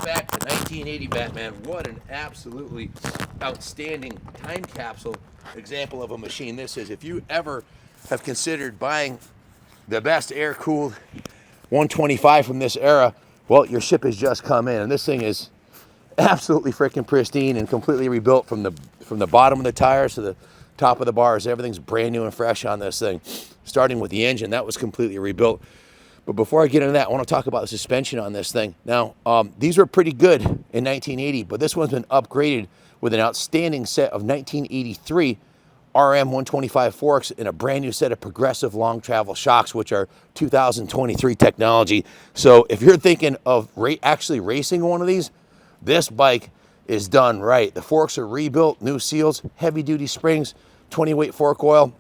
back to 1980, Batman. What an absolutely outstanding time capsule example of a machine this is. If you ever have considered buying the best air-cooled 125 from this era, well, your ship has just come in, and this thing is absolutely freaking pristine and completely rebuilt from the bottom of the tires to the top of the bars. Everything's brand new and fresh on this thing. Starting with the engine, that was completely rebuilt. But before I get into that, I want to talk about the suspension on this thing. Now, these were pretty good in 1980, but this one's been upgraded with an outstanding set of 1983 RM125 forks and a brand new set of progressive long travel shocks, which are 2023 technology. So if you're thinking of actually racing one of these, this bike is done right. The forks are rebuilt, new seals, heavy duty springs, 20-weight fork oil.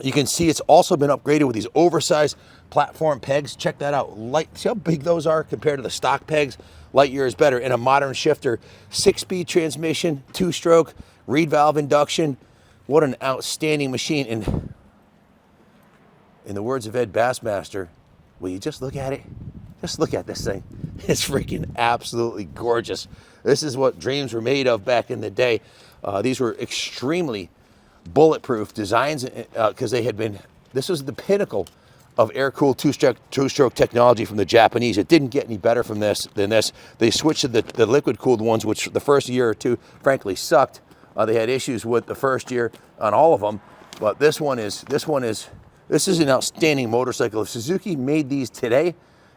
You can see it's also been upgraded with these oversized platform pegs. Check that out. See how big those are compared to the stock pegs? Light years better. And a modern shifter. 6-speed transmission, 2-stroke, reed valve induction. What an outstanding machine. And in the words of Ed Bassmaster, will you just look at it? Just look at this thing. It's freaking absolutely gorgeous. This is what dreams were made of back in the day. These were extremely bulletproof designs because they had been, this was the pinnacle of air-cooled two-stroke technology from the Japanese. It didn't get any better than this. They switched to the liquid-cooled ones, which the first year or two, frankly, sucked. They had issues with the first year on all of them, but this is an outstanding motorcycle. If Suzuki made these today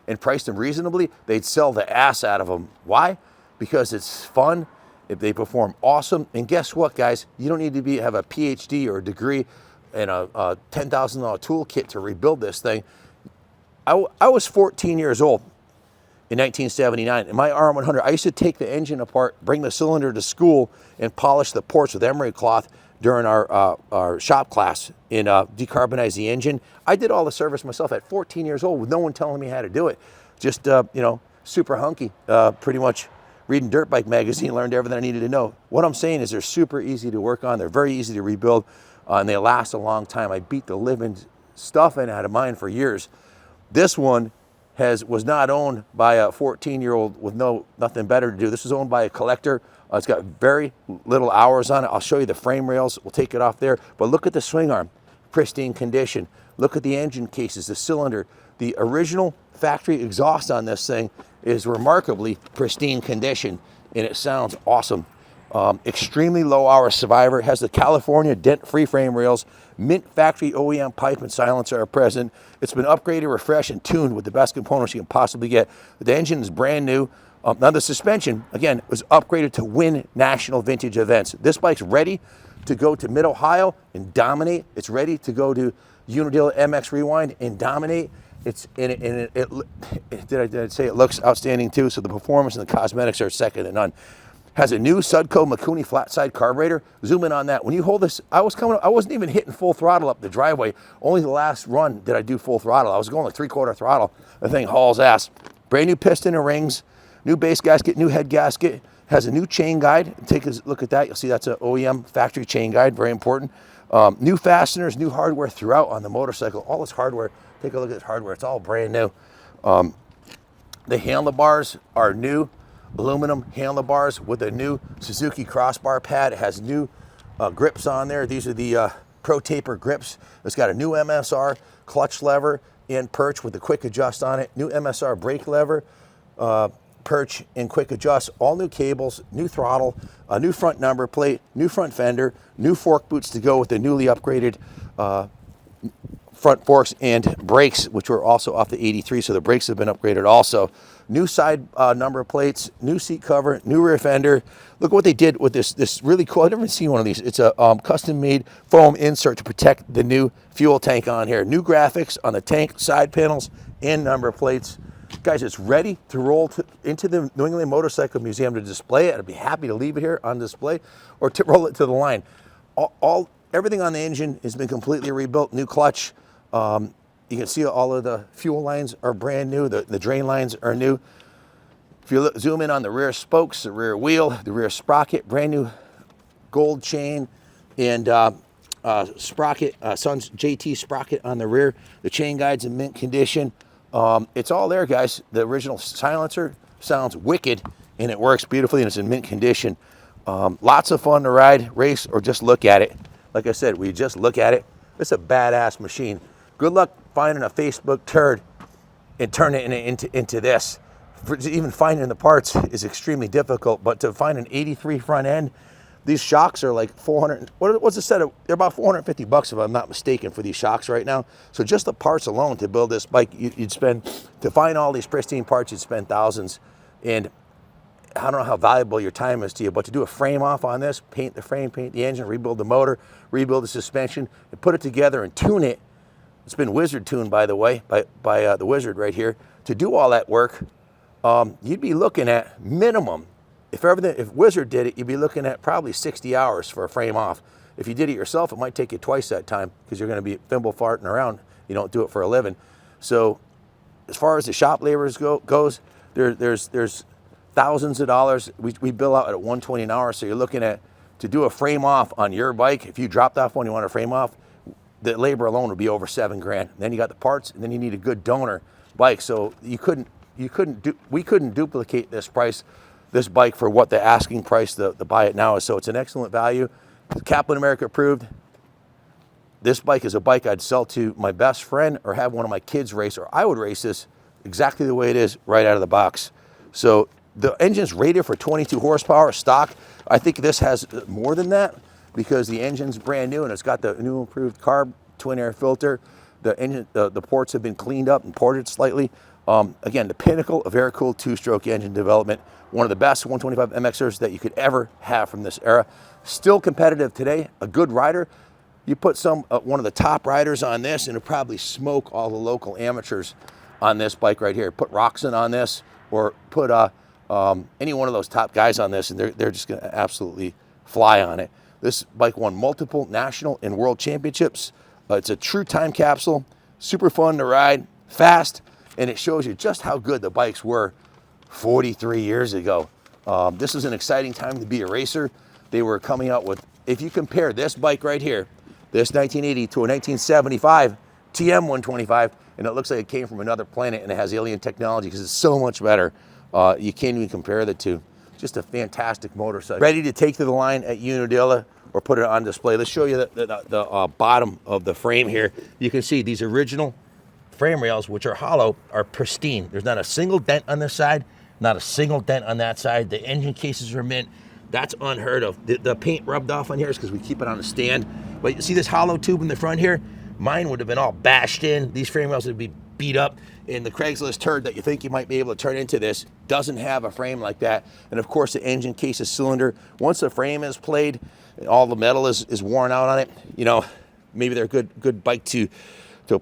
and priced them reasonably, they'd sell the ass out of them. Why? Because it's fun. If they perform awesome, and guess what, guys? You don't need to have a PhD or a degree and a $10,000 toolkit to rebuild this thing. I was 14 years old in 1979, and my RM100, I used to take the engine apart, bring the cylinder to school, and polish the ports with emery cloth during our shop class and decarbonize the engine. I did all the service myself at 14 years old with no one telling me how to do it. Just, super hunky, pretty much. Reading Dirt Bike magazine, learned everything I needed to know. What I'm saying is they're super easy to work on. They're very easy to rebuild, and they last a long time. I beat the living stuff out of mine for years. This one was not owned by a 14-year-old with nothing better to do. This was owned by a collector. It's got very little hours on it. I'll show you the frame rails. We'll take it off there. But look at the swing arm, pristine condition. Look at the engine cases, the cylinder. The original factory exhaust on this thing is remarkably pristine condition, and it sounds awesome. Extremely low hour survivor. It has the California dent-free frame rails. Mint factory OEM pipe and silencer are present. It's been upgraded, refreshed, and tuned with the best components you can possibly get. The engine is brand new. Now the suspension, again, was upgraded to win national vintage events. This bike's ready to go to Mid-Ohio and dominate. It's ready to go to Unadilla MX Rewind and dominate. Did I say it looks outstanding too? So the performance and the cosmetics are second to none. Has a new Sudco Mikuni flat side carburetor. Zoom in on that. When you hold this, I wasn't even hitting full throttle up the driveway. Only the last run did I do full throttle. I was going like 3/4 throttle. The thing hauls ass. Brand new piston and rings, new base gasket, new head gasket. Has a new chain guide. Take a look at that. You'll see that's an OEM factory chain guide. Very important. New fasteners, new hardware throughout on the motorcycle. All this hardware. Take a look at this hardware. It's all brand new. The handlebars are new. Aluminum handlebars with a new Suzuki crossbar pad. It has new grips on there. These are the Pro Taper grips. It's got a new MSR clutch lever and perch with a quick adjust on it. New MSR brake lever, perch and quick adjust. All new cables, new throttle, a new front number plate, new front fender, new fork boots to go with the newly upgraded front forks and brakes, which were also off the 83, so the brakes have been upgraded also. New side number plates, new seat cover, new rear fender. Look what they did with this really cool, I've never seen one of these. It's a custom-made foam insert to protect the new fuel tank on here. New graphics on the tank, side panels, and number plates. Guys, it's ready to roll into the New England Motorcycle Museum to display it. I'd be happy to leave it here on display or to roll it to the line. Everything on the engine has been completely rebuilt, new clutch. You can see all of the fuel lines are brand new. The drain lines are new. If you zoom in on the rear spokes, the rear wheel, the rear sprocket, brand new gold chain and sprocket, Sun's JT sprocket on the rear. The chain guide's in mint condition. It's all there, guys. The original silencer, sounds wicked, and it works beautifully, and it's in mint condition. Lots of fun to ride, race, or just look at it. Like I said, we just look at it. It's a badass machine. Good luck finding a Facebook turd and turning it into this. Even finding the parts is extremely difficult, but to find an 83 front end, these shocks are like 400, what's the set of, they're about 450 bucks if I'm not mistaken for these shocks right now. So just the parts alone to build this bike, you'd spend, to find all these pristine parts, you'd spend thousands. And I don't know how valuable your time is to you, but to do a frame off on this, paint the frame, paint the engine, rebuild the motor, rebuild the suspension, and put it together and tune it. It's been Wizard tuned, by the way, by the Wizard right here. To do all that work, you'd be looking at minimum, if Wizard did it, you'd be looking at probably 60 hours for a frame off. If you did it yourself, it might take you twice that time because you're going to be thimble farting around. You don't do it for a living. So as far as the shop labors goes, there's thousands of dollars. We bill out at $120 an hour. So you're looking at, to do a frame off on your bike, if you dropped off one you want to frame off, the labor alone would be over $7 grand. Then you got the parts, and then you need a good donor bike. So we couldn't duplicate this bike for what the asking price to buy it now is. So it's an excellent value. Kaplan America approved. This bike is a bike I'd sell to my best friend or have one of my kids race, or I would race this exactly the way it is right out of the box. So the engine's rated for 22 horsepower stock. I think this has more than that because the engine's brand new and it's got the new improved carb twin air filter. The engine, the ports have been cleaned up and ported slightly. Again, the pinnacle of air-cooled two-stroke engine development. One of the best 125 MXers that you could ever have from this era. Still competitive today, a good rider. You put one of the top riders on this and it'll probably smoke all the local amateurs on this bike right here. Put Roxon on this or put any one of those top guys on this and they're just gonna absolutely fly on it. This bike won multiple national and world championships. It's a true time capsule, super fun to ride, fast, and it shows you just how good the bikes were 43 years ago. This is an exciting time to be a racer. They were coming out with, if you compare this bike right here, this 1980 to a 1975 TM125, and it looks like it came from another planet and it has alien technology because it's so much better. You can't even compare the two. Just a fantastic motorcycle. Ready to take to the line at Unadilla or put it on display. Let's show you the bottom of the frame here. You can see these original frame rails, which are hollow, are pristine. There's not a single dent on this side, not a single dent on that side. The engine cases are mint. That's unheard of. The paint rubbed off on here is because we keep it on a stand. But you see this hollow tube in the front here? Mine would have been all bashed in. These frame rails would be beat up. And the Craigslist turd that you think you might be able to turn into this doesn't have a frame like that. And of course, the engine case is cylinder. Once the frame is played, all the metal is worn out on it. You know, maybe they're a good bike to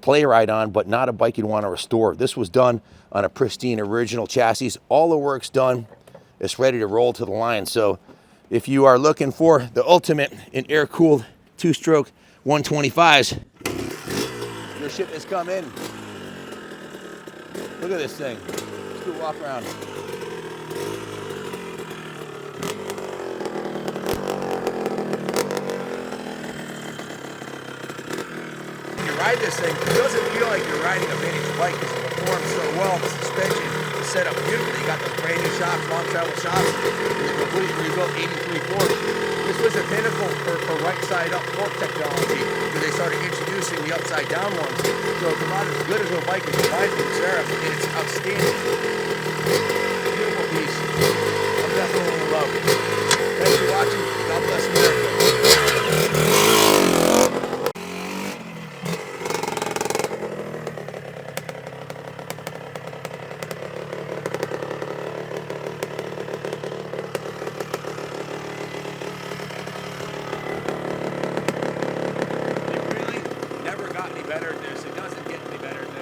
play ride on, but not a bike you'd want to restore. This was done on a pristine original chassis. All the work's done. It's ready to roll to the line. So if you are looking for the ultimate in air-cooled two-stroke 125s, your ship has come in. Look at this thing. Let's do a walk around. Ride this thing, it doesn't feel like you're riding a miniature bike because it performs so well. The suspension is set up beautifully. You got the brand new shocks, long travel shocks, and the completely rebuilt 83 fork. This was a pinnacle for right side up fork technology because they started introducing the upside down ones. So it's about as good as a bike as you find from this era, and it's outstanding. Beautiful piece. I'm definitely in love. Thanks for watching. God bless America. Better than this. It doesn't get any better than